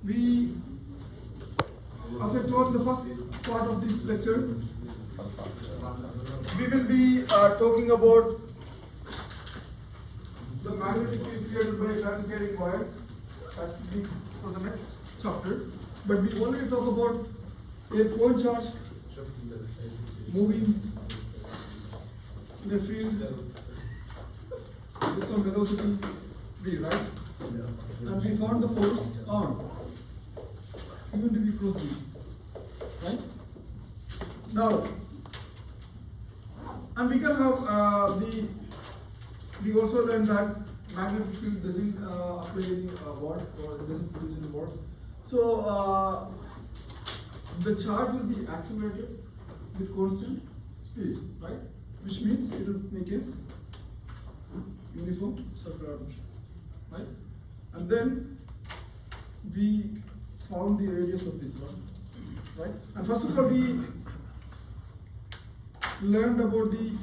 we, as I told in the first part of this lecture, we will be talking about the magnetic field created by a current carrying wire. That will be for the next chapter. But we already talk about a point charge moving in a field with some velocity v, right? And we found the force R, given to be cross b, right? Now, and we can have we also learned that magnetic field doesn't apply any work or doesn't produce any work. So the charge will be accelerated with constant speed, right? Which means it will make a uniform circular motion, right? And then we found the radius of this one, right? And first of all, we learned about the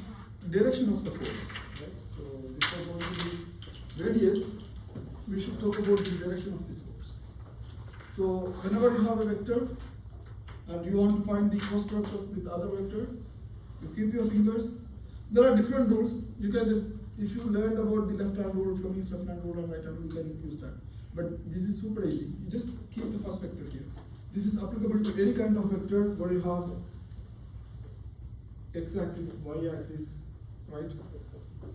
direction of the force, right? So this was going to be radius. We should talk about the direction of this force. So whenever you have a vector and you want to find the cross product with the other vector, you keep your fingers. There are different rules. You can just, if you learned about the left hand rule, Fleming's left hand rule and right hand rule, you can use that. But this is super easy. You just keep the first vector here. This is applicable to any kind of vector where you have x-axis, y-axis, right?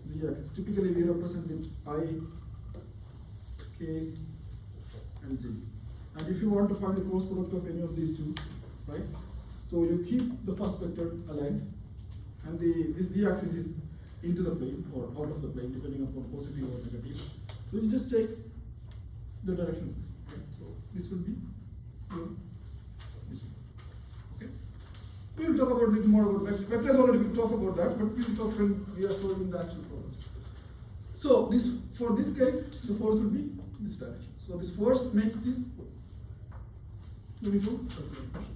Z-axis. Typically we represent with I, K, and Z. And if you want to find the cross product of any of these two, right? So you keep the first vector aligned, and this Z-axis is into the plane or out of the plane, depending upon positive or negative. So you just take the direction of this, right? So this will be this one. Okay. We will talk about a little more about vectors. Already we talk about that, but we will talk when we are solving the actual problems. So this, for this case, the force will be this direction. So this force makes this uniform circular motion,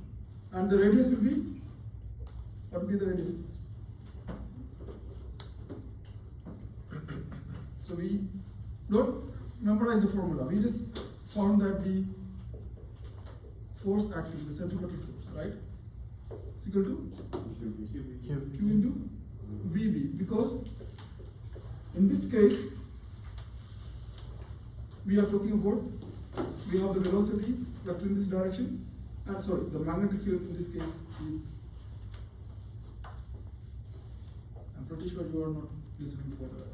and the radius will be, what will be the radius of this? So we don't memorize the formula. We just found that the force acting, the centripetal force, right, is equal to Q into VB, because in this case we are talking about, we have the velocity vector in this direction, and sorry, the magnetic field in this case is, I'm pretty sure you are not listening to what I.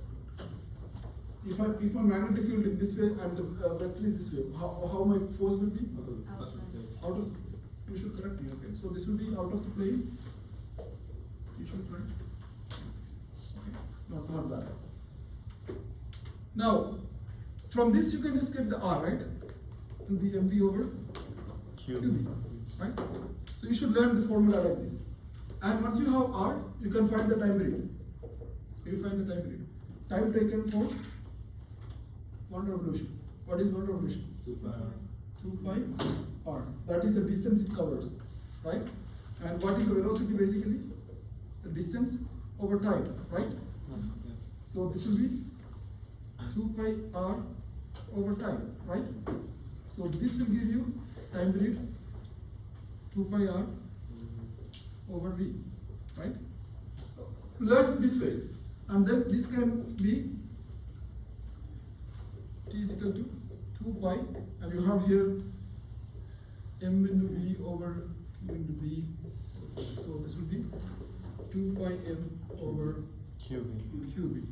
If my magnetic field in this way and the vector is this way, how my force will be? Out of, you should correct me, okay? So this will be out of the plane. You should correct. Okay, not that. Now, from this you can just get the R, right? To be mv over qb, right? So you should learn the formula like this. And once you have R, you can find the time period. You find the time period. Time taken for one revolution. What is one revolution? 2 pi r. That is the distance it covers, right? And what is the velocity basically? The distance over time, right? So this will be 2 pi r over time, right? So this will give you time period 2 pi r over v, right? So learn this way, and then this can be t is equal to 2 pi, and you have here m into v over q into b. So this will be 2 pi m over qb.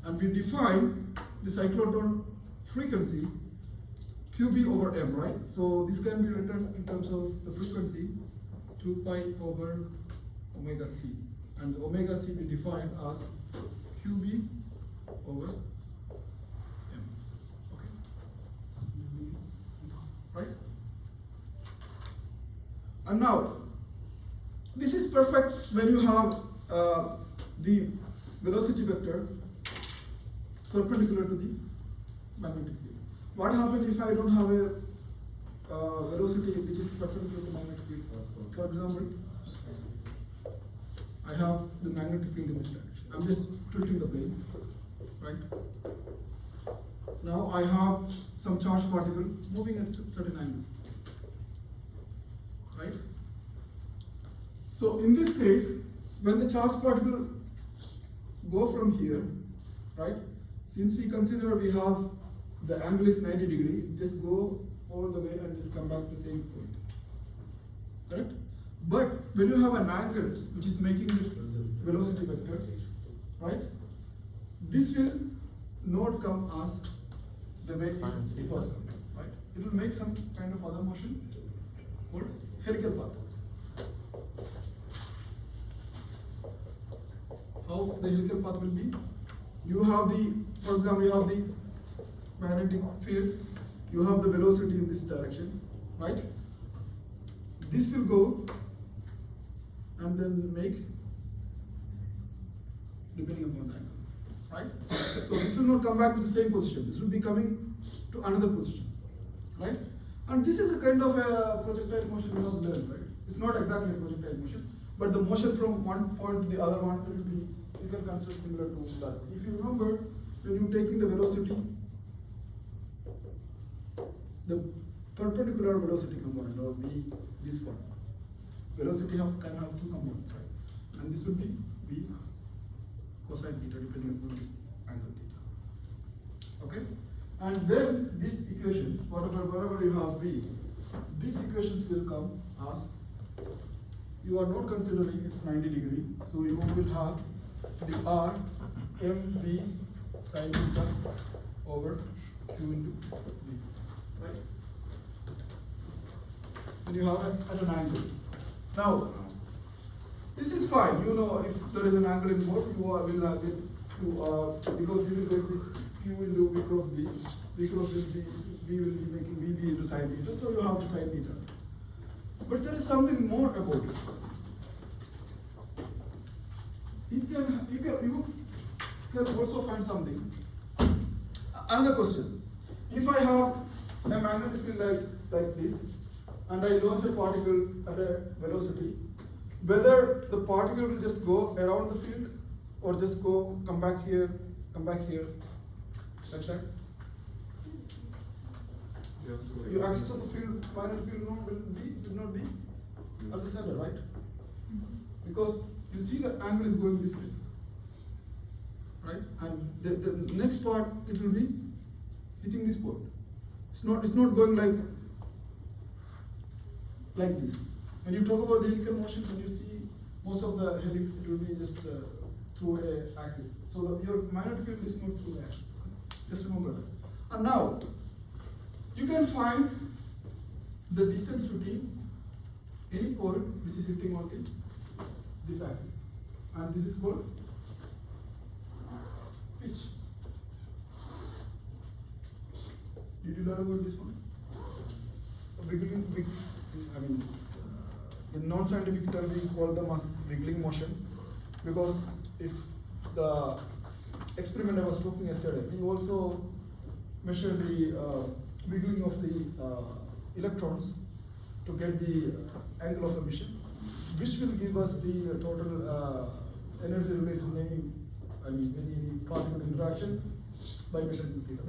And we define the cyclotron frequency qb over m, right? So this can be written in terms of the frequency 2 pi over omega c, and the omega c we define as qb over m. Okay, right? And now this is perfect when you have the velocity vector perpendicular to the magnetic field. What happens if I don't have a velocity which is perpendicular to magnetic field? For example, I have the magnetic field in this direction. I'm just tilting the plane, right? Now I have some charged particle moving at a certain angle. right? So in this case, when the charge particle go from here, right? Since we consider we have the angle is 90 degree, just go all the way and just come back to the same point, correct? But when you have an angle which is making the velocity vector, right? This will not come as the way it was coming, right? It will make some kind of other motion called helical path. How the helical path will be? You have the, for example, you have the magnetic field, you have the velocity in this direction, right? This will go and then make, depending upon the angle, right? So this will not come back to the same position, this will be coming to another position, right? And this is a kind of a projectile motion we have learned, right? It's not exactly a projectile motion, but the motion from one point to the other one will be, you can consider it similar to that. If you remember, when you're taking the velocity, the perpendicular velocity component, or V, this one, velocity can have two components, right? And this will be V cosine theta, depending on this angle theta. Okay? And then these equations, whatever you have V, these equations will come as, you are not considering it's 90 degree, so you will have the R mv sin theta over q into v, right? And you have it at an angle. Now, this is fine. You know, if there is an angle involved, you will have it to because you will get this q into v cross b. V cross v will be making vb into sin theta. So you have the sin theta. But there is something more about it. You can also find something. Another question. If I have a magnetic field like this, and I launch a particle at a velocity, whether the particle will just go around the field or just come back here, like that. Yes, Your axis of the field, magnetic field will not be at the center, right? Because you see the angle is going this way, right? And the next part, it will be hitting this point. It's not going like this. When you talk about the helical motion, when you see most of the helix, it will be just through a axis. So your magnetic field is not through the axis. Just remember that. And now, you can find the distance between any point which is hitting on this axis. And this is called pitch. Did you learn about this one? In non-scientific term, we call them as wiggling motion, because if the experiment I was talking yesterday, we also measured the wiggling of the electrons to get the angle of emission, which will give us the total energy release in any particle interaction by measuring theta.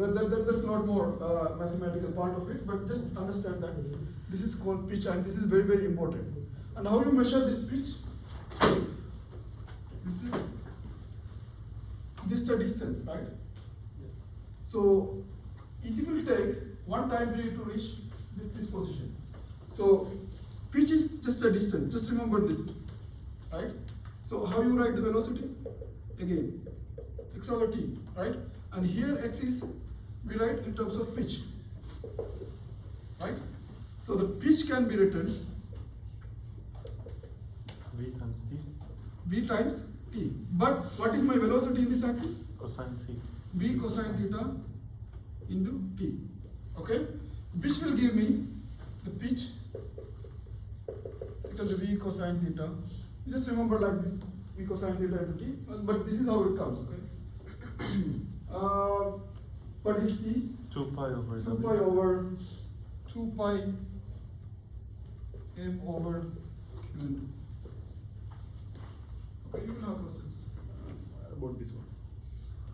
That's not more mathematical part of it, but just understand that this is called pitch, and this is very, very important. And how you measure this pitch? This is just a distance, right? Yes. So it will take one time period to reach this position. So pitch is just a distance. Just remember this, right? So how you write the velocity? Again, x over t, right? And here x is, we write in terms of pitch, right? So the pitch can be written V times t. V times t. But what is my velocity in this axis? Cosine theta. V cosine theta into t. Okay? Which will give me the pitch is equal to V cosine theta. Just remember like this, V cosine theta into t. But this is how it comes, okay? What is t? 2 pi over 2 pi over 2 pi m over q into. Okay, you will have questions about this one.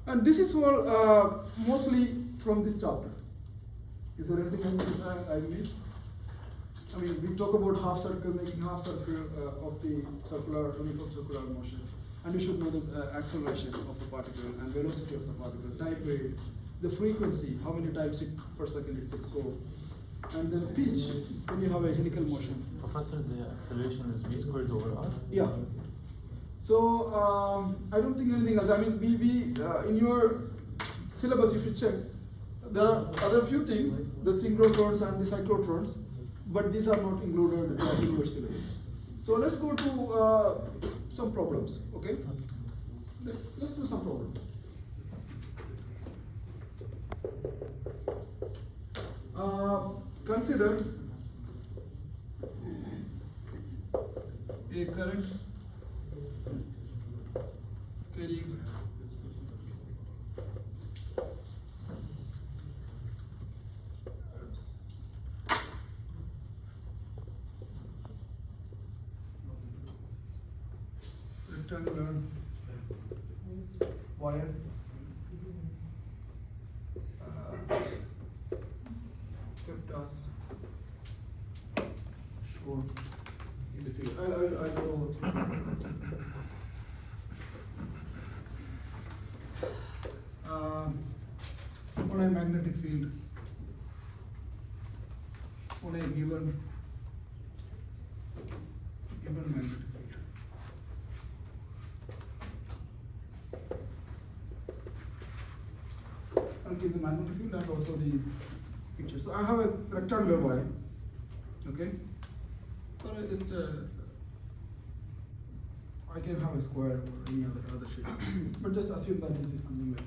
And this is for mostly from this chapter. Is there anything I missed? I mean, we talk about half circle, making half circle of the circular, uniform circular motion. And we should know the acceleration of the particle and velocity of the particle, type rate, the frequency, how many times per second it is go, and then pitch when you have a helical motion. Professor, the acceleration is v squared over r? Yeah. So I don't think anything else. I mean, we in your syllabus, if you check, there are other few things, the synchrotrons and the cyclotrons, but these are not included in your syllabus. So let's go to some problems. Okay. Let's do some problems. Consider a current carrying rectangular wire kept us shown in the figure. I know. On a magnetic field, on a given magnetic field. I'll give the magnetic field and also the picture. So I have a rectangular wire, okay? Or I just I can have a square or any other shape, but just assume that this is something like.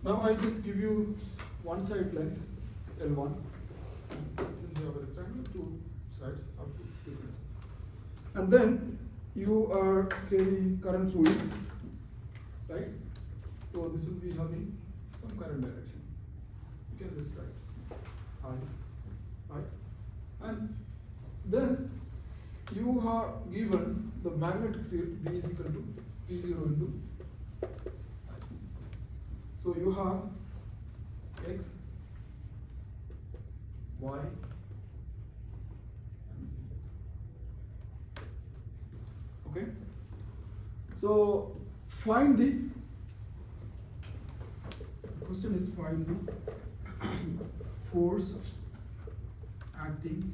Now I just give you one side length L1. Since you have a rectangle, two sides up to different. And then you are carrying current through it, right? So this will be having some current direction. You can just write I, right? And then you are given the magnetic field B is equal to P0 into I. So you have X, Y, and Z. Okay? So find the question is find the force acting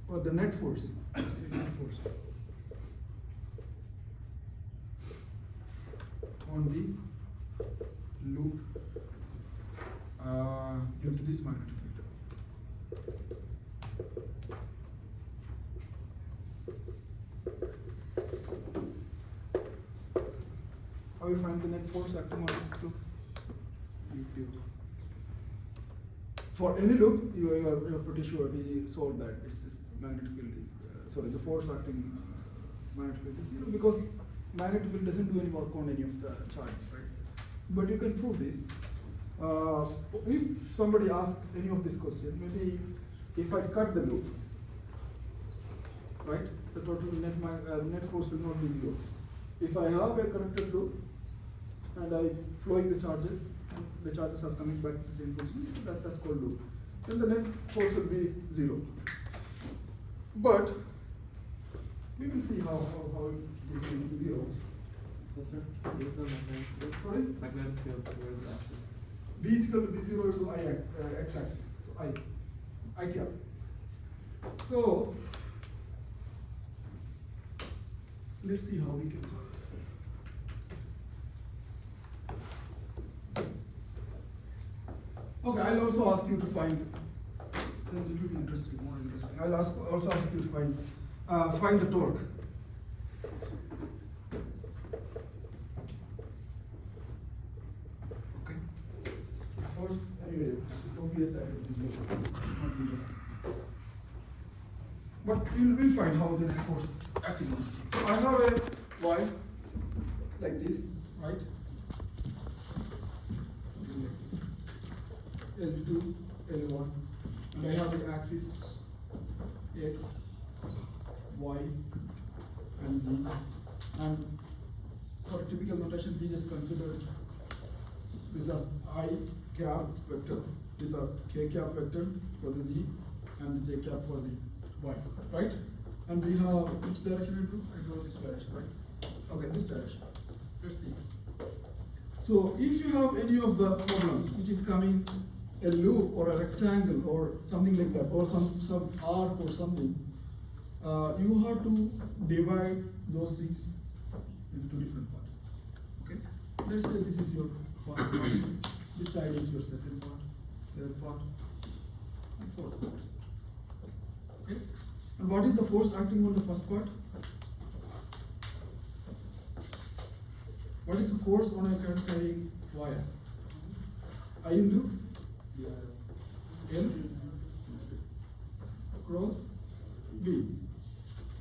or the net force. Let's say net force on the loop due to this magnetic field. How you find the net force acting on this loop? For any loop, you are pretty sure we solved that it's this magnetic field is sorry, the force acting magnetic field is zero because magnetic field doesn't do any work on any of the charges, right? But you can prove this. If somebody asks any of this question, maybe if I cut the loop, right, the total net force will not be zero. If I have a connected loop and I flowing the charges are coming back to the same position, that's called loop. Then the net force will be zero. But we will see how this is zero. Sorry? Magnetic field, where is the axis? B is equal to B0 to I x-axis. So I cap. So let's see how we can solve this. Okay, I'll also ask you to find. Then it will be interesting, more interesting. I'll also ask you to find the torque. Okay. Of course, anyway, this is obvious that it is not interesting. But we'll find how the net force acting on this. So I have a wire like this, right? Something like this. L2, L1, and I have the axis X, Y, and Z. And for typical notation, we just consider this as I cap vector. These are k cap vector for the z and the j cap for the y, right? And we have which direction it do? I go this direction, right? Okay, this direction. Let's see. So if you have any of the problems which is coming a loop or a rectangle or something like that, or some arc or something, you have to divide those things into two different parts. Okay? Let's say this is your first part, this side is your second part, third part, and fourth part. Okay? And what is the force acting on the first part? What is the force on a current carrying wire? I into L cross B,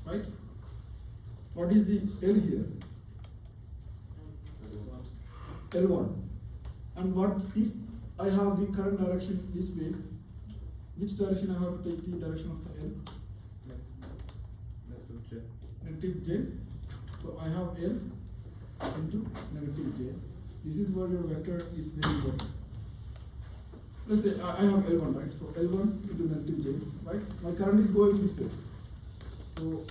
right? What is the L here? L1. And what if I have the current direction this way? Which direction I have to take the direction of the L? Negative J. So I have L into negative J. This is where your vector is very important. Let's say I have L1, right? So L1 into negative J, right? My current is going this way. So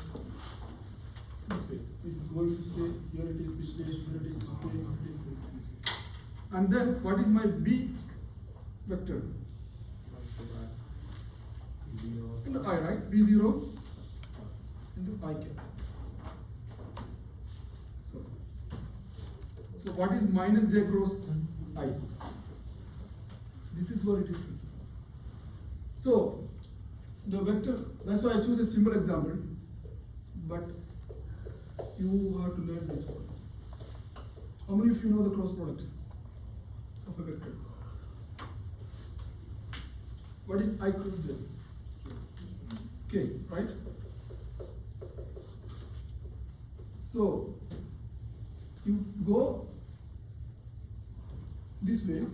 this way. This is going this way, here it is this way, here it is this way, this way, this way. And then what is my B vector? Into I, right? B0 into I cap. So what is minus J cross I? This is where it is. So the vector, that's why I choose a simple example, but you have to learn this one. How many of you know the cross product of a vector? What is I cross J? K, right? So you go this way,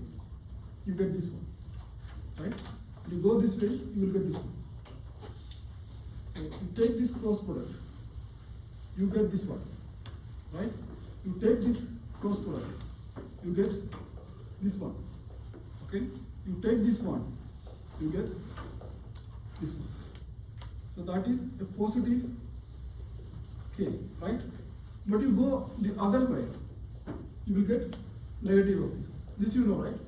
you get this one, right? You go this way, you will get this one. So you take this cross product, you get this one, right? You take this cross product, you get this one, okay? You take this one, you get this one. So that is a positive K, right? But you go the other way, you will get negative of this one. This you know, right?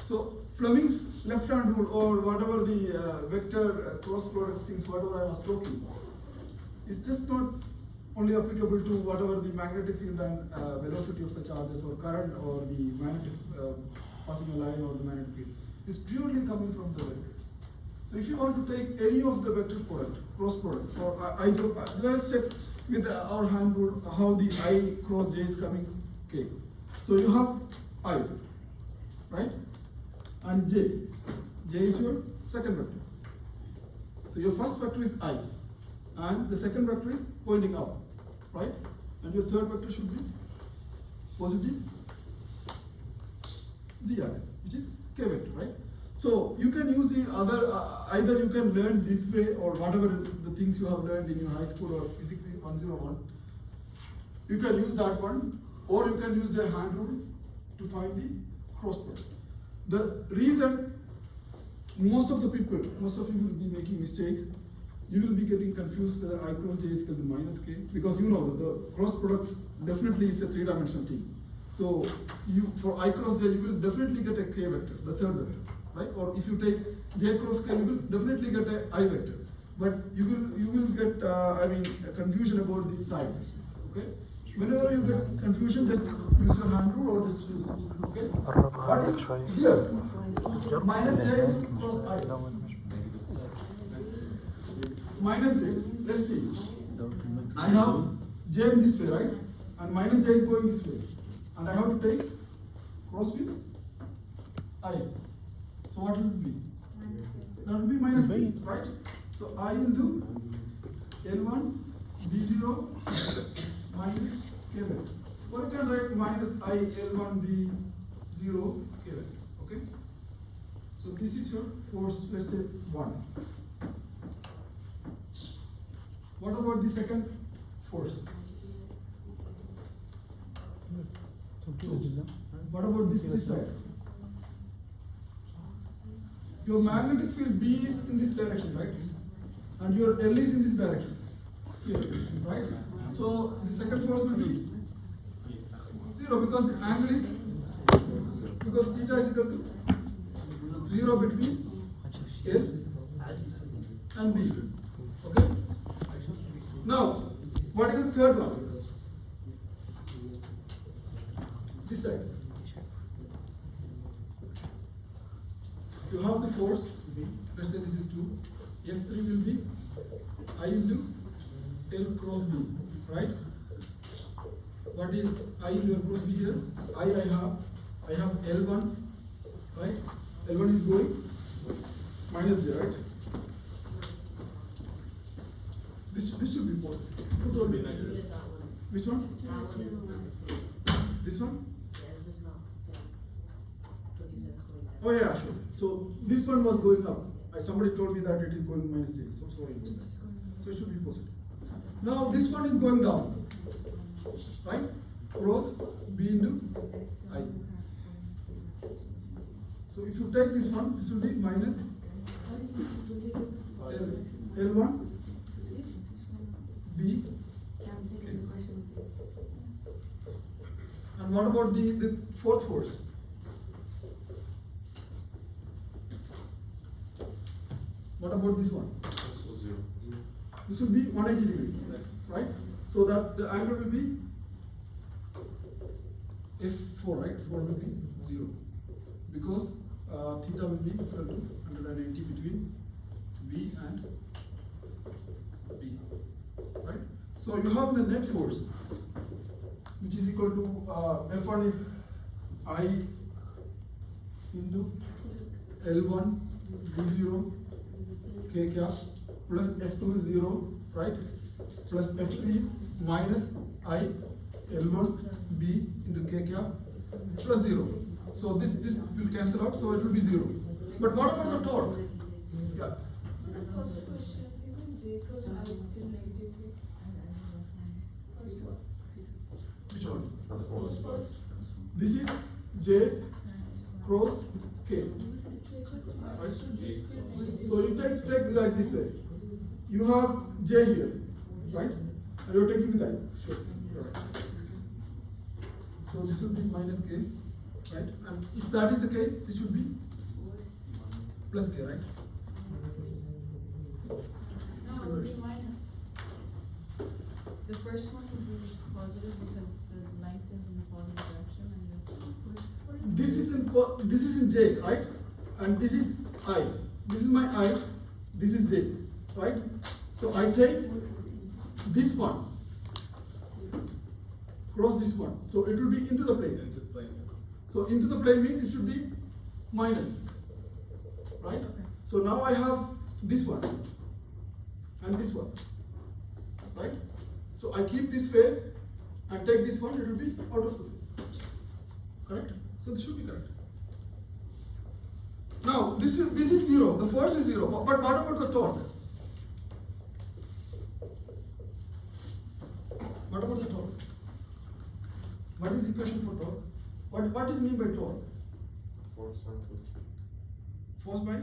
So Fleming's left-hand rule, or whatever the vector cross product things, whatever I was talking about, is just not only applicable to whatever the magnetic field and velocity of the charges, or current, or the magnetic passing a line, or the magnetic field. It's purely coming from the vectors. So if you want to take any of the vector product, cross product, or let's check with our hand rule how the I cross J is coming. Okay. So you have I, right? And J. J is your second vector. So your first vector is I, and the second vector is pointing up, right? And your third vector should be positive Z axis, which is K vector, right? So you can use the other, either you can learn this way, or whatever the things you have learned in your high school or physics 101. You can use that one, or you can use the hand rule to find the cross product. The reason most of you will be making mistakes, you will be getting confused whether I cross J is equal to minus K, because you know that the cross product definitely is a three-dimensional thing. So for I cross J, you will definitely get a K vector, the third vector, right? Or if you take J cross K, you will definitely get a I vector. But you will get a confusion about these signs. Okay? Whenever you get confusion, just use your hand rule or just use this. Okay? What is here? Minus J cross I. Minus J. Let's see. I have J in this way, right? And minus J is going this way. And I have to take cross with I. So what will it be? That will be minus K, right? So I into L1 B0 minus K vector. Or you can write minus I L1 B0 K vector. Okay? So this is your force, let's say 1. What about the second force? 2. What about this side? your magnetic field B is in this direction, right? And your L is in this direction, here, right? So the second force will be 0 because the angle is, because theta is equal to 0 between L and B. Okay? Now, what is the third one? This side. You have the force, let's say this is 2, F3 will be I into L cross B, right? What is I into L cross B here? I have L1, right? L1 is going minus J, right? This should be positive. Who told me? Which one? This one? Oh yeah, sure. So this one was going up. Somebody told me that it is going minus J. So sorry about that. So it should be positive. Now this one is going down, right? Cross B into I. So if you take this one, this will be minus L1 B. Okay. And what about the fourth force? What about this one? This will be 180 degree, right? So that the angle will be F4, right? 4 will be 0 because theta will be equal to 180 between B and B, right? So you have the net force, which is equal to F1 is I into L1 B0 K cap plus F2 is 0, right? Plus F3 is minus I L1 B into K cap plus 0. So this will cancel out, so it will be 0. But what about the torque? Yeah. The first question, isn't J cross I still negative here? First one. Which one? First. This is J cross K. Right? So you take like this way. You have J here, right? And you're taking with I. Sure. Right. So this will be minus K, right? And if that is the case, this should be plus K, right? No, it would be minus. The first one would be positive because the length is in the positive direction and This is in J, right? And this is I. This is my I. This is J, right? So I take this one, cross this one. So it will be into the plane. So into the plane means it should be minus, right? So now I have this one and this one, right? So I keep this way and take this one, it will be out of the way, correct? So this should be correct. Now this is 0, the force is 0, but what about the torque? What about the torque? What is the equation for torque? What is mean by torque? Force by?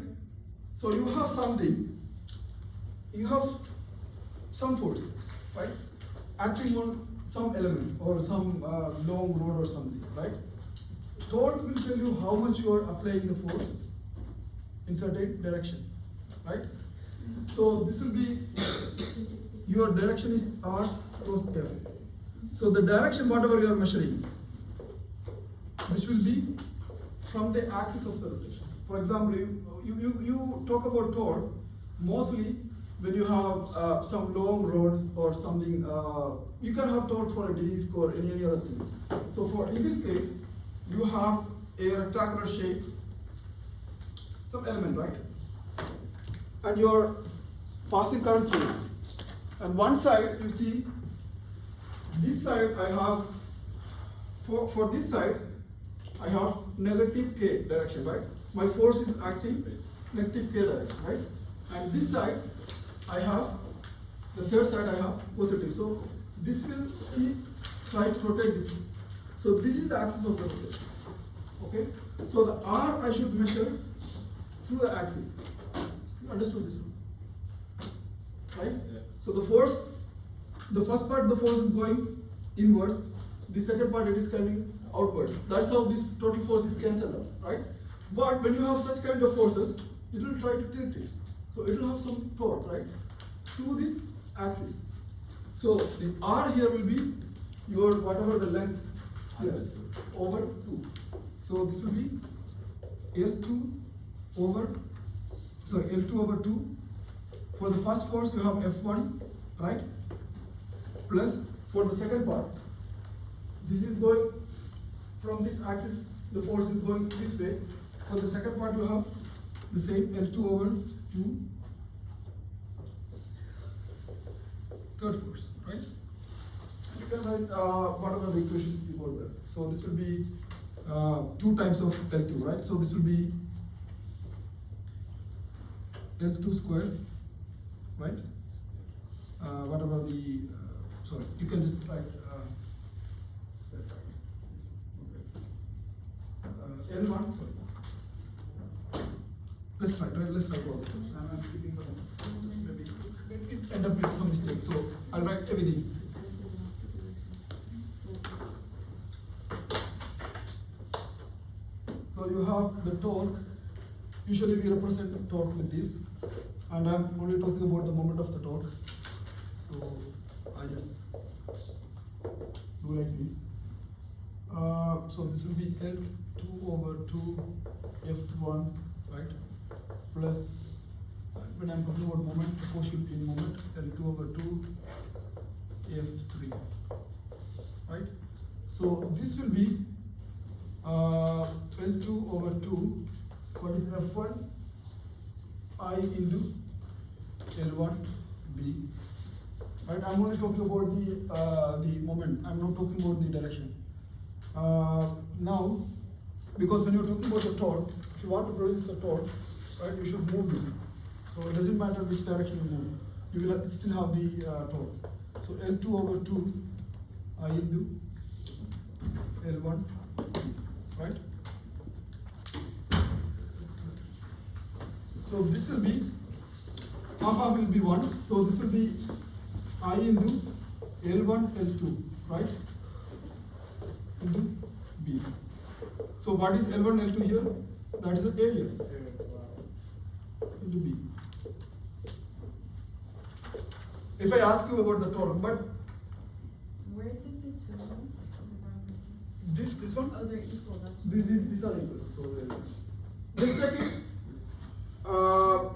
So you have something, you have some force, right? Acting on some element or some long rod or something, right? Torque will tell you how much you are applying the force in certain direction, right? So this will be, your direction is R cross F. So the direction whatever you are measuring, which will be from the axis of the rotation. For example, you talk about torque mostly when you have some long rod or something. You can have torque for a disc or any other things. So in this case, you have a rectangular shape, some element, right? And you're passing current through it. And one side, you see, this side I have, for this side, I have negative K direction, right? My force is acting negative K direction, right? And this side, I have, the third side I have positive. So this will keep try to rotate this way. So this is the axis of the rotation, okay? So the R I should measure through the axis. You understood this one? Right? Yeah. So the force, the first part of the force is going inwards, the second part it is coming outwards. That's how this total force is cancelled out, right? But when you have such kind of forces, it will try to tilt it. So it will have some torque, right? Through this axis. So the R here will be your whatever the length here over 2. So this will be L2 over 2. For the first force you have F1, right? Plus for the second part, this is going from this axis, the force is going this way. For the second part you have the same L2 over 2. Third force, right? You can write whatever the equation you got there. So this will be 2 times of L2, right? So this will be L2 square, right? Whatever the, sorry, you can just write, let's write L1, sorry. Let's write all this. I'm skipping some of this. Maybe it end up with some mistakes, so I'll write everything. So you have the torque. Usually we represent the torque with this, and I'm only talking about the moment of the torque. So I just do like this. So this will be L2 over 2 F1, right? Plus, when I'm talking about moment, the force should be in moment, L2 over 2 F3, right? So this will be L2 over 2, what is F1? I into L1 B, right? I'm only talking about the moment, I'm not talking about the direction. Now, because when you're talking about the torque, if you want to produce the torque, right, you should move this way. So it doesn't matter which direction you move, you will still have the torque. So L2 over 2 I into L1, right? So this will be, half will be 1, so this will be I into L1, L2, right? Into B. So what is L1, L2 here? That is the area into B. If I ask you about the torque, but Where did the two go? this one, Oh, they're equal, that's. these are equals. So just check it.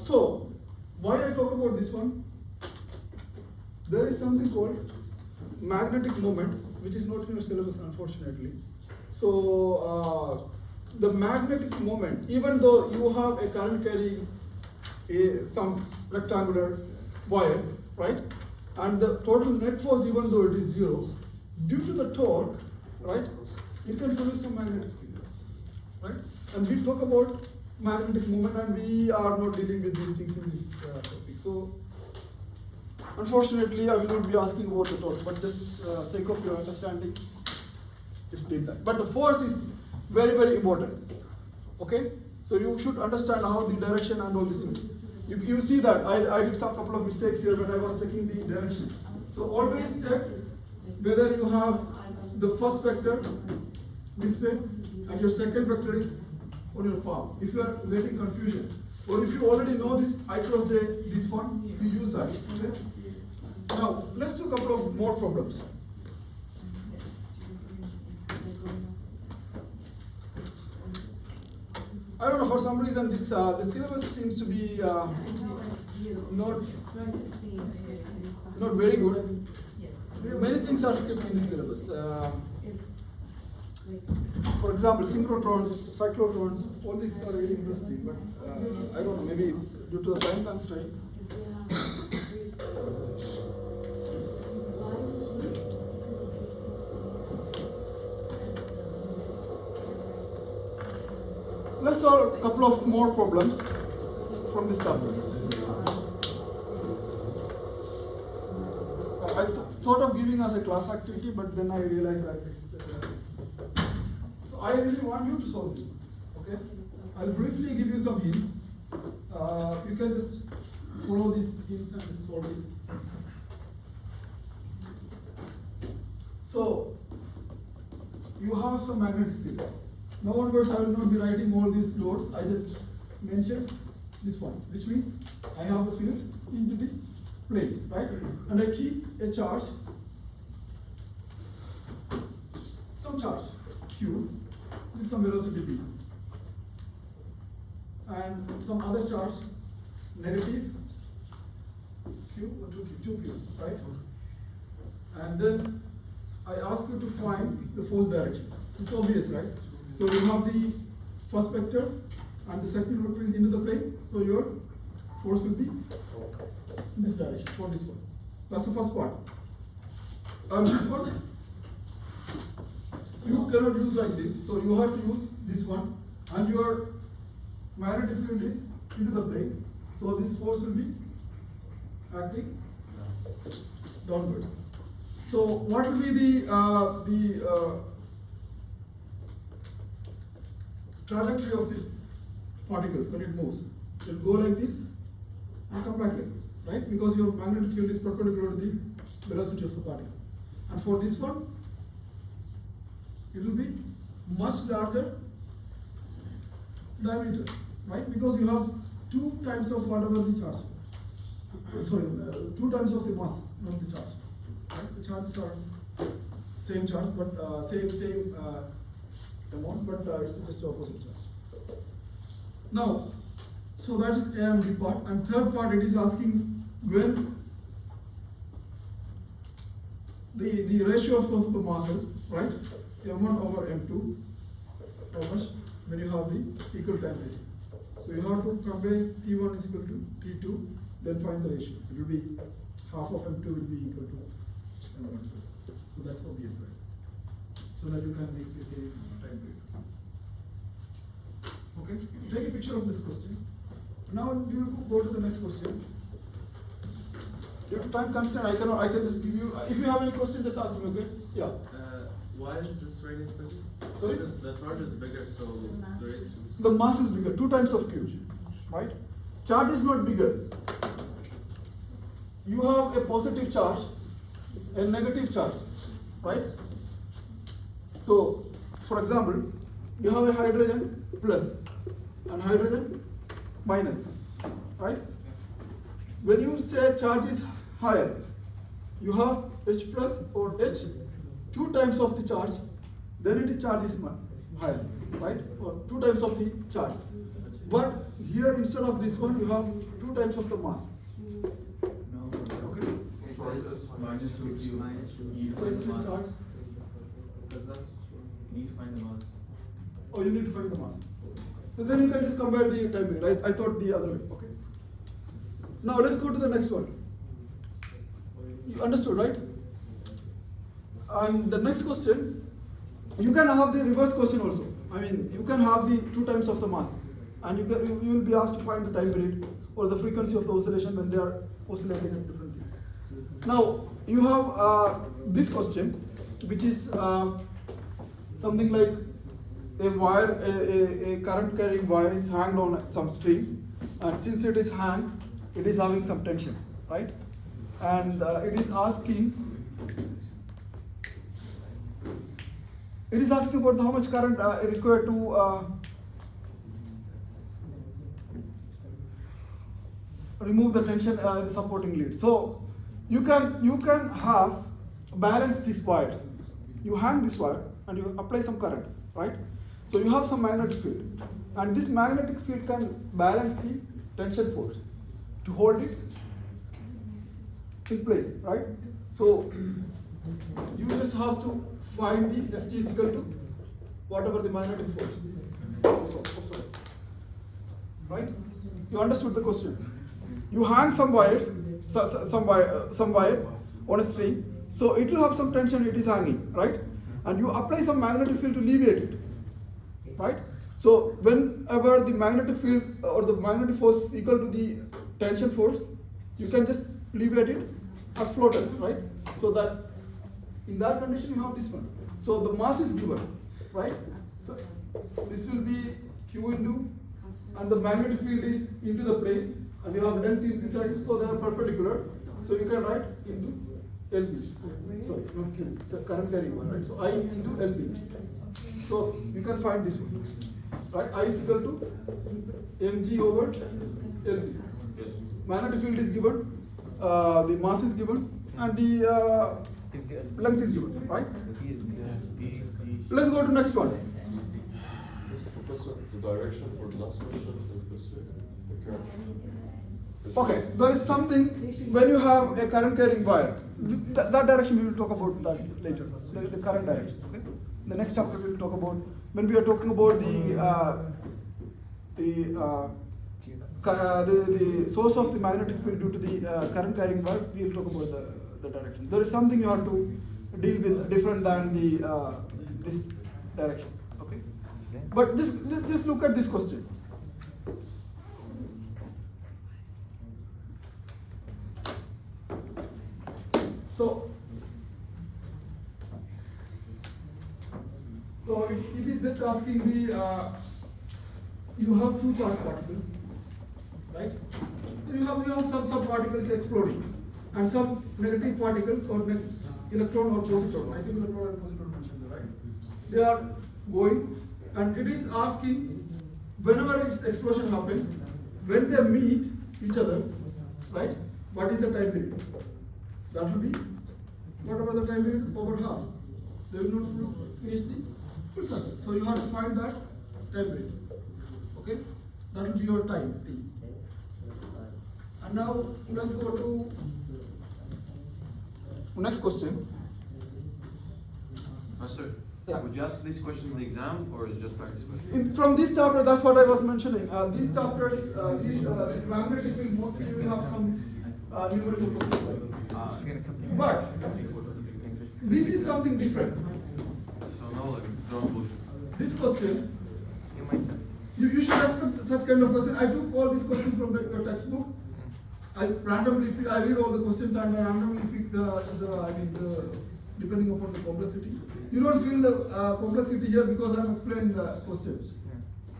So why I talk about this one? There is something called magnetic moment, which is not in your syllabus, unfortunately. So the magnetic moment, even though you have a current carrying some rectangular wire, right? And the total net force, even though it is 0, due to the torque, right, you can produce some magnetic field, right? And we talk about magnetic moment, and we are not dealing with these things in this topic. So, unfortunately, I will not be asking about the torque, but just sake of your understanding, just leave that. But the force is very, very important. Okay? So you should understand how the direction and all these things. You see that I did some couple of mistakes here when I was checking the direction. So always check whether you have the first vector this way and your second vector is on your palm. If you are getting confusion, or if you already know this I cross J, this one, you use that. Okay? Now let's do a couple of more problems. I don't know, for some reason this the syllabus seems to be not very good. Many things are skipped in this syllabus. For example, synchrotrons, cyclotrons, all these are really interesting, but I don't know, maybe it's due to the time constraint. Let's solve a couple of more problems from this chapter. I thought of giving us a class activity, but then I realized that it's so I really want you to solve this, okay? I'll briefly give you some hints, can just follow these hints and just solve it. So you have some magnetic field. Now onwards I will not be writing all these loads. I just mentioned this one, which means I have a field into the plane, right? And I keep a charge, some charge Q, this is some velocity B, and some other charge negative Q or 2Q, right? And then I ask you to find the force direction. It's obvious, right? So you have the first vector and the second vector is into the plane, so your force will be in this direction for this one. That's the first part. And this one, you cannot use like this, so you have to use this one, and your magnetic field is into the plane, so this force will be acting downwards. So what will be the trajectory of these particles when it moves? It will go like this and come back like this, right? Because your magnetic field is perpendicular to the velocity of the particle. And for this one, it will be much larger diameter, right? Because you have 2 times of whatever the charge. Sorry, 2 times of the mass, not the charge. Right? The charges are same charge, but same amount, but it's just opposite charge. Now, so that is A and B part, and third part it is asking when the ratio of the masses, right? M1 over M2, how much when you have the equal time ratio. So you have to compare T1 is equal to T2, then find the ratio. It will be half of M2 will be equal to M1. So that's obvious, right? So that you can make the same time period. Okay, take a picture of this question. Now we will go to the next question. Due to time constraint, I can just give you. If you have any question, just ask me. Okay? Yeah. Why is this radius bigger? Sorry? The charge is bigger, so the radius is... The mass is bigger, 2 times of Q, right? Charge is not bigger. You have a positive charge, a negative charge, right? So, for example, you have a hydrogen plus and hydrogen minus, right? When you say charge is higher, you have H plus or H 2 times of the charge, then the charge is higher, right? Or 2 times of the charge. But here instead of this one, you have 2 times of the mass. Okay? It says minus 2Q. You need to So find it's the this mass. charge. You need to find the mass. Oh, you need to find the mass. So then you can just compare the time period. I thought the other way. Okay. Now let's go to the next one. You understood, right? And the next question, you can have the reverse question also. I mean, you can have the 2 times of the mass, and you will be asked to find the time period or the frequency of the oscillation when they are oscillating at different things. Now you have this question, which is something like a wire, a current carrying wire is hanged on some string, and since it is hanged, it is having some tension, right? And it is asking about how much current required to remove the tension in the supporting lead. So you can have balance these wires. You hang this wire and you apply some current, right? So you have some magnetic field, and this magnetic field can balance the tension force to hold it in place, right? So you just have to find the Fg is equal to whatever the magnetic force. Right? You understood the question? You hang some wires, some wire on a string, so it will have some tension. It is hanging, right? And you apply some magnetic field to alleviate it, right? So whenever the magnetic field or the magnetic force is equal to the tension force, you can just alleviate it as floater, right? So that in that condition you have this one. So the mass is given, right? So this will be Q into, and the magnetic field is into the plane, and you have length is this side, so they are perpendicular. So you can write into LB. Sorry, not Q. It's a current carrying one, right? So I into LB. So you can find this one, right? I is equal to mg over LB. Magnetic field is given, the mass is given, and the length is given, right? Let's go to next one. Yes, Professor, the direction for the last question is this way. Okay, there is something when you have a current carrying wire. That direction we will talk about that later. The current direction. Okay. The next chapter we will talk about when we are talking about the source of the magnetic field due to the current carrying wire. We will talk about the direction. There is something you have to deal with different than the this direction. Okay. But just look at this question. So it is just asking the you have two charged particles, right? So you have some particles exploding and some negative particles or electron or positron. I think electron or positron mentioned there, right? They are going, and it is asking whenever its explosion happens, when they meet each other, right? What is the time period? That will be whatever the time period over half. They will not finish the full circle. So you have to find that time period. Okay? That will be your time T. And now let's go to next question. Professor, Yeah. would you ask these questions in the exam or is it just practice questions? From this chapter, that's what I was mentioning. These chapters, magnetic field, mostly you will have some numerical questions like this. But this is something different. So no, like drone bullshit. This question, you should expect such kind of question. I took all these questions from the textbook. I read all the questions and I randomly pick the depending upon the complexity. You don't feel the complexity here because I'm explaining the questions.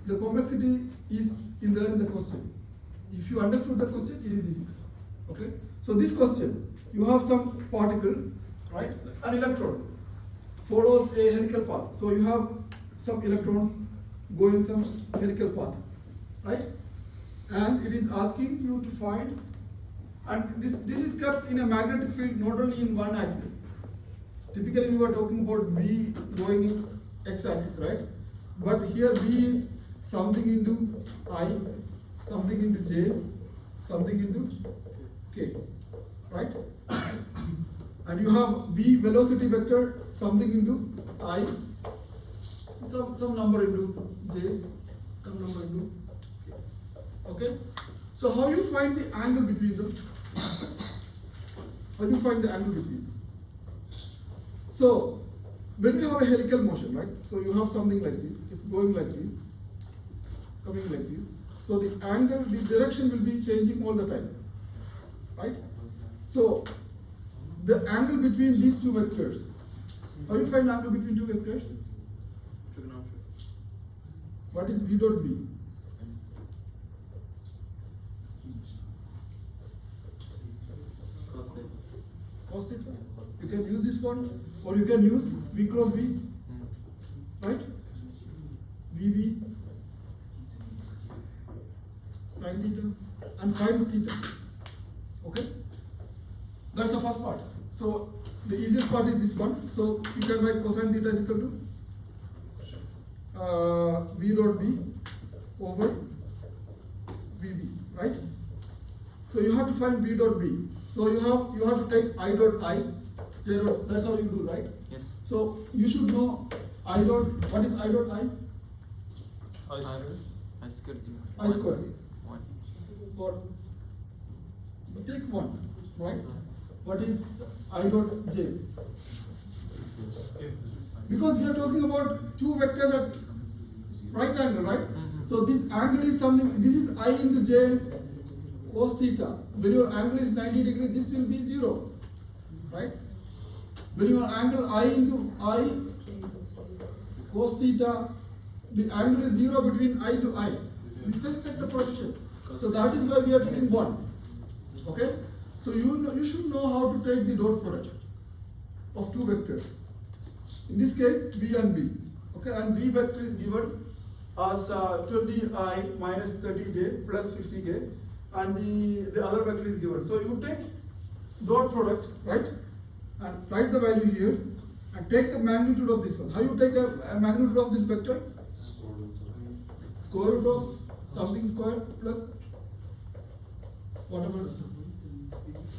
The complexity is in the question. If you understood the question, it is easy. Okay? So this question, you have some particle, right? An electron follows a helical path. So you have some electrons going some helical path, right? And it is asking you to find, and this is kept in a magnetic field not only in one axis. Typically we were talking about V going in x-axis, right? But here V is something into I, something into J, something into K, right? And you have V velocity vector, something into I, some number into J, some number into K. Okay? So how you find the angle between them? How you find the angle between them? So when you have a helical motion, right? So you have something like this, it's going like this, coming like this. So the angle, the direction will be changing all the time, right? So the angle between these two vectors, how you find angle between two vectors? Trigonometry. What is V dot B? Cos theta. Cos theta. You can use this one, or you can use V cross B, right? VB sin theta, and find the theta. Okay? That's the first part. So the easiest part is this one. So you can write cosine theta is equal to V dot B over VB, right? So you have to find V dot B. So you have to take I dot I, J dot. That's how you do, right? Yes. So you should know I dot. What is I dot I? I squared 0. I square. 1. Or take one, right? What is I dot J? Because we are talking about two vectors at right angle, right? So this angle is something, this is I into J cos theta. When your angle is 90 degrees, this will be 0, right? When your angle I into I cos theta, the angle is 0 between I to I. This just check the projection. So that is why we are taking 1. Okay? So you should know how to take the dot product of 2 vectors. In this case, B and B. Okay, and B vector is given as 20I minus 30J plus 50K, and the other vector is given. So you take dot product, right? And write the value here, and take the magnitude of this one. How you take a magnitude of this vector? Square root of something square plus whatever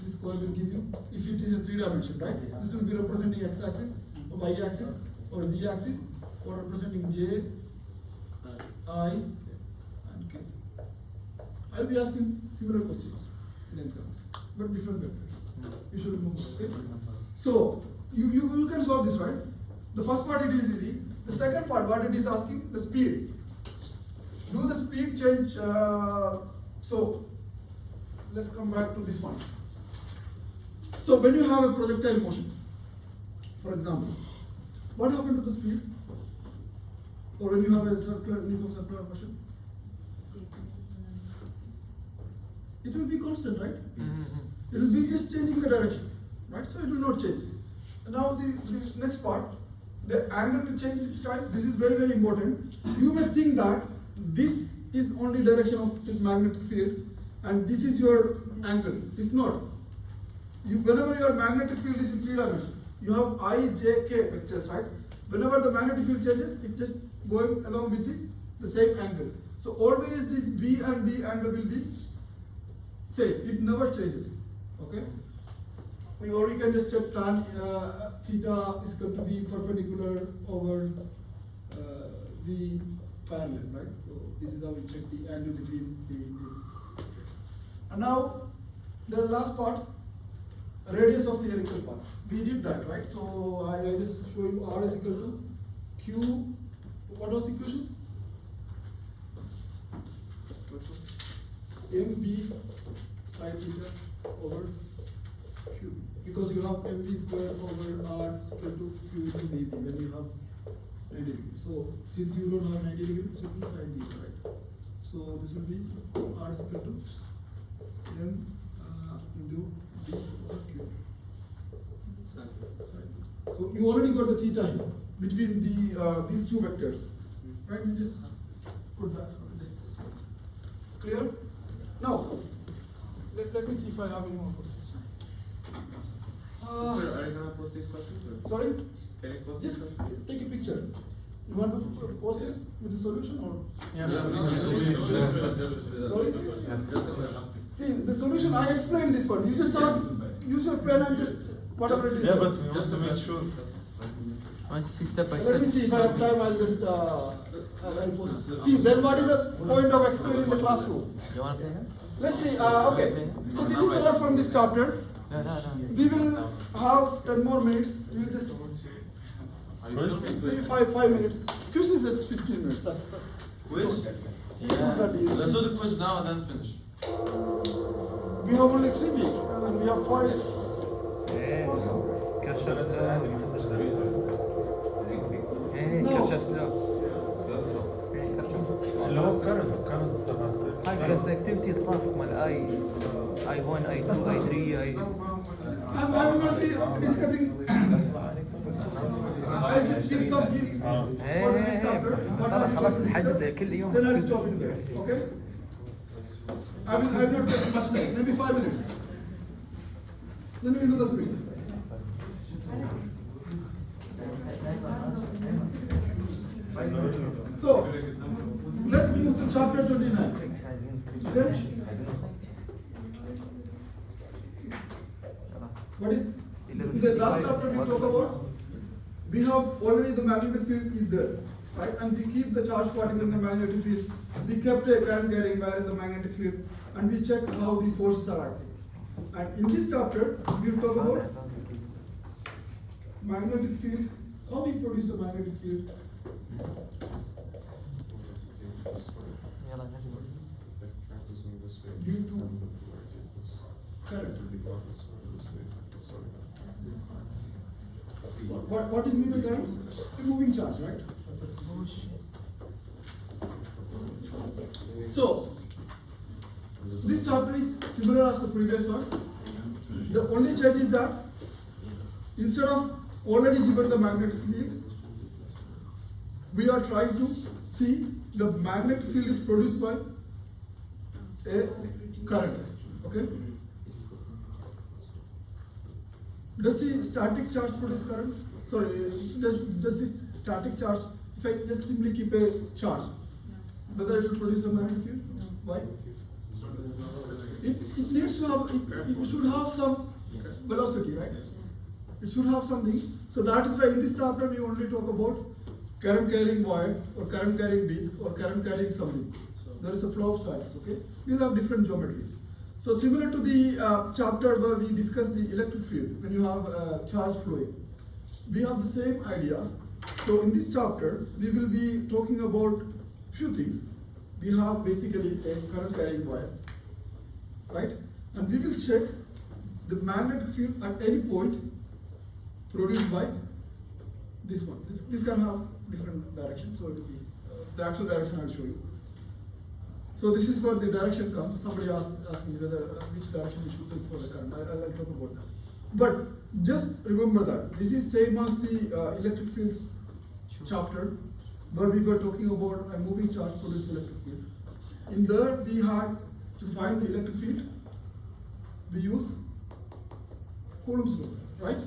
this square will give you, if it is a 3 dimension, right? This will be representing x-axis, or y-axis, or z-axis, or representing j, I, and k. I will be asking similar questions in exam, but different vectors. You should remember, okay? So, you can solve this, right? The first part it is easy. The second part, what it is asking, the speed. Do the speed change, so, let's come back to this one. So, when you have a projectile motion, for example, what happened to the speed? Or when you have a uniform circular motion? It will be constant, right? It will be just changing the direction, right? So it will not change. And now the next part, the angle will change with time. This is very, very important. You may think that this is only direction of the magnetic field and this is your angle. It's not. Whenever your magnetic field is in 3 dimensions, you have I, J, K vectors, right? Whenever the magnetic field changes, it just going along with the same angle. So always this B and B angle will be same. It never changes. Okay? Or we can just check tan theta is going to be perpendicular over the parallel, right? So this is how we check the angle between this. And now the last part, radius of the helical path. We did that, right? So I just show you R is equal to Q. What was the equation? MB sine theta over Q. Because you have MB square over R is equal to Q into BB when you have 90 degrees. So since you don't have 90 degrees, this will be sine theta, right? So this will be R is equal to M into B over Q. So you already got the theta here between these 2 vectors, right? You just put that. It's clear? Now, let me see if I have any more questions. Sir, are you gonna post these questions? Or? Sorry? Can I post Just these questions? take a picture. You want to post this with the solution or? Sorry? See, the solution, I explained this one. You just use your pen and just whatever it is. Yeah, but we want to make sure. I see step by step. Let me see if I have time. I'll just I'll post it. See, then what is the point of explaining the classroom? You want to play that? Let's see. Okay. So this is all from this chapter. No. We will have 10 more minutes. We will just maybe 5 minutes. Quiz is just 15 minutes. That's Quiz? it's not that easy. Let's do the quiz now and then finish. We have only 3 weeks and we have 5. لو كانت التفاصيل هاي بس اكتيفيتي طاف مال اي 1 اي 2 اي 3 اي I'm not discussing. I'll just give some hints for the next chapter. What are we خلاص going to الحدث discuss? كل يوم Then I'll stop in there. Okay? I will not take much time. Maybe 5 minutes. Then we do the quiz. So let's move to chapter 29. Okay? What is the last chapter we talk about? We have already the magnetic field is there, right? And we keep the charge particles in the magnetic field. We kept a current carrying wire in the magnetic field, and we checked how the forces are acting. And in this chapter, we will talk about magnetic field, how we produce a magnetic field. يلا نزل Due to current. What is meant by current? A moving charge, right? So, This chapter is similar as the previous one. The only change is that instead of already given the magnetic field, we are trying to see the magnetic field is produced by a current. Okay? Does the static charge produce current? Sorry, does this static charge, if I just simply keep a charge, whether it will produce a magnetic field? No. Why? It needs to have, it should have some velocity, right? It should have something. So that is why in this chapter we only talk about current carrying wire or current carrying disc or current carrying something. There is a flow of charges, okay? We'll have different geometries. So similar to the chapter where we discussed the electric field, when you have charge flowing, we have the same idea. So in this chapter, we will be talking about few things. We have basically a current carrying wire, right? And we will check the magnetic field at any point produced by this one. This can have different directions, so it will be the actual direction I'll show you. So this is where the direction comes. Somebody asked me whether which direction we should take for the current. I'll talk about that. But just remember that this is same as the electric field chapter, where we were talking about a moving charge produces electric field. In there we had to find the electric field. We use Coulomb's law, right?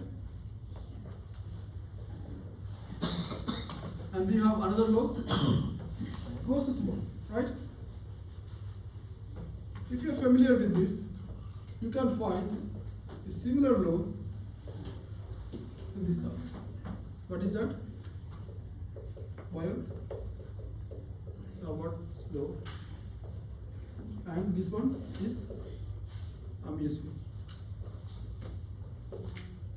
And we have another law, Gauss's law, right? If you are familiar with this, you can find a similar law in this chapter. What is that? Wire, somewhat slow, and this one is Ambius law.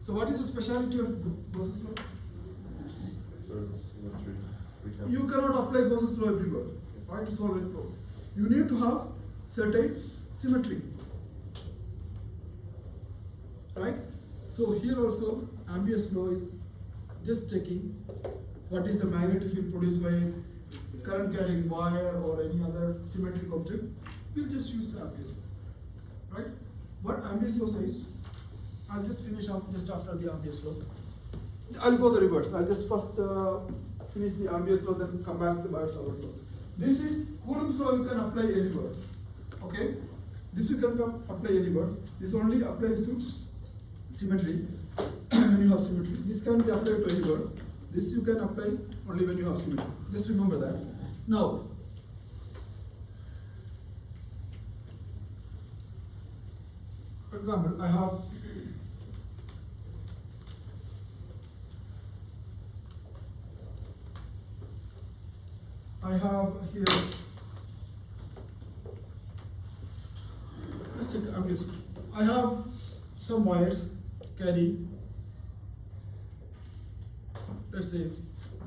So what is the speciality of Gauss's law? You cannot apply Gauss's law everywhere, right, to solve any problem. You need to have certain symmetry, right? So here also Ambius law is just checking what is the magnetic field produced by current carrying wire or any other symmetric object. We'll just use Ambius law, right? What Ambius law says, I'll just finish up just after the Ambius law. I'll go the reverse. I'll just first finish the Ambius law, then come back to the Weier's-Sauer law. This is Coulomb's law. You can apply anywhere. Okay, this you can apply anywhere. This only applies to symmetry when you have symmetry. This can be applied to anywhere. This you can apply only when you have symmetry. Just remember that. Now, for example, I have here, let's take Ambius. I have some wires carry, let's say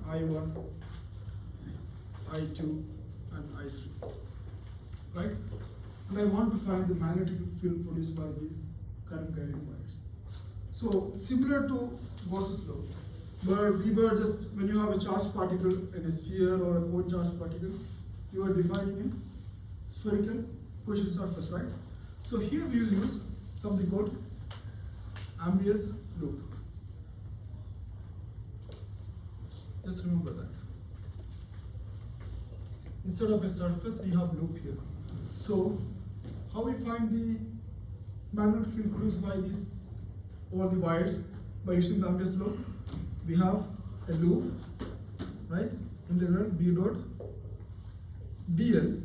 I1, I2 and I3, right? And I want to find the magnetic field produced by these current carrying wires. So similar to Gauss's law, where we were just, when you have a charged particle in a sphere or a point charged particle, you are defining a spherical Gaussian surface, right? So here we will use something called Ambius loop. Just remember that. Instead of a surface, we have loop here. So how we find the magnetic field produced by these all the wires by using the Ambius law? We have a loop, right? Integral B dot dl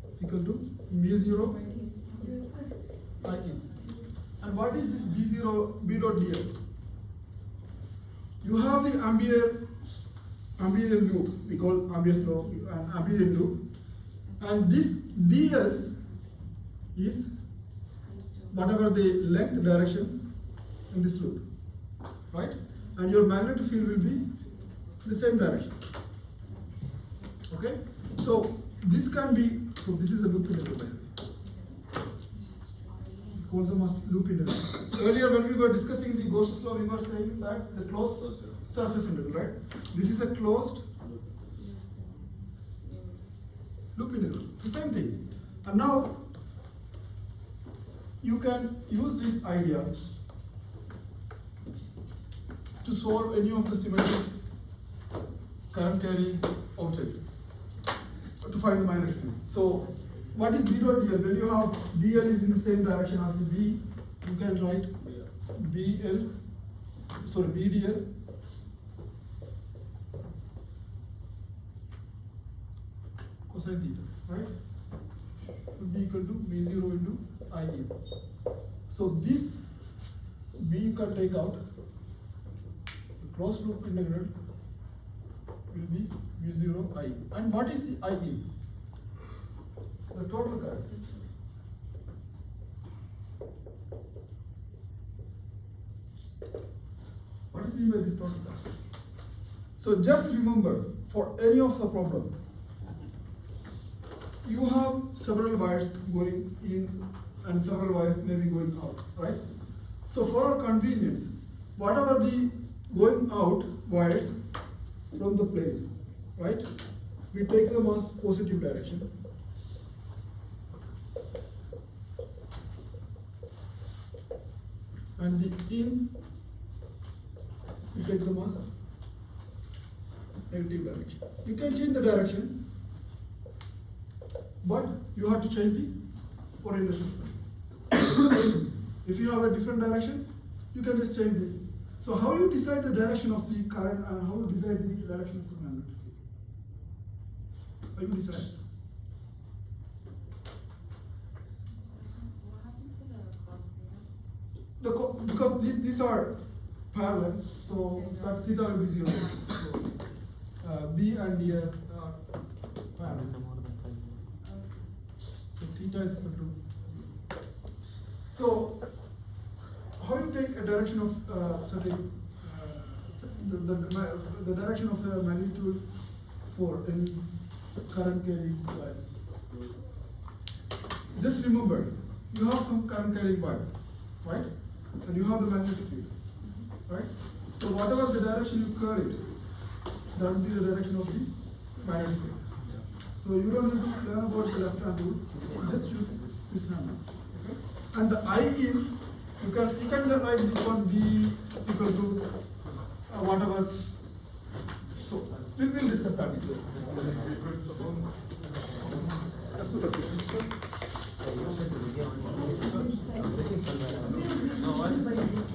is equal to mu0 I n. And what is this B dot dl? You have the Amberian loop, we call Ambius law an Amberian loop, and this dl is whatever the length direction in this loop, right? And your magnetic field will be the same direction. Okay? So this can be, so this is a loop integral by the way. We call them as loop integral. Earlier when we were discussing the Gauss's law, we were saying that the closed surface integral, right? This is a closed loop integral. It's the same thing. And now you can use this idea to solve any of the symmetric current carrying object to find the magnetic field. So what is B dot dl? When you have dl is in the same direction as the B, you can write BDL cosine theta, right? Would be equal to B0 into IE. So this B you can take out. The closed loop integral will be B0 IE. And what is the IE? The total current. What is meant by this total current? So just remember, for any of the problem, you have several wires going in and several wires may be going out, right? So for our convenience, whatever the going out wires from the plane, right? We take them as positive direction. And the in, we take them as negative direction. You can change the direction, but you have to change the orientation. If you have a different direction, you can just change it. So how you decide the direction of the current and how you decide the direction of the magnetic field? How you decide? What happened to the cos theta? Because these are parallel, so that theta will be 0. So, B and D are parallel. So theta is equal to 0. So how you take a direction of certain the direction of the magnitude for any current carrying wire? Just remember, you have some current carrying wire, right? And you have the magnetic field, right? So whatever the direction you curl it, that will be the direction of the magnetic field. So you don't need to learn about the left hand rule, just use this hand rule. Okay? And the I in, you can just write this one B is equal to whatever. So we will discuss that later. Let's do the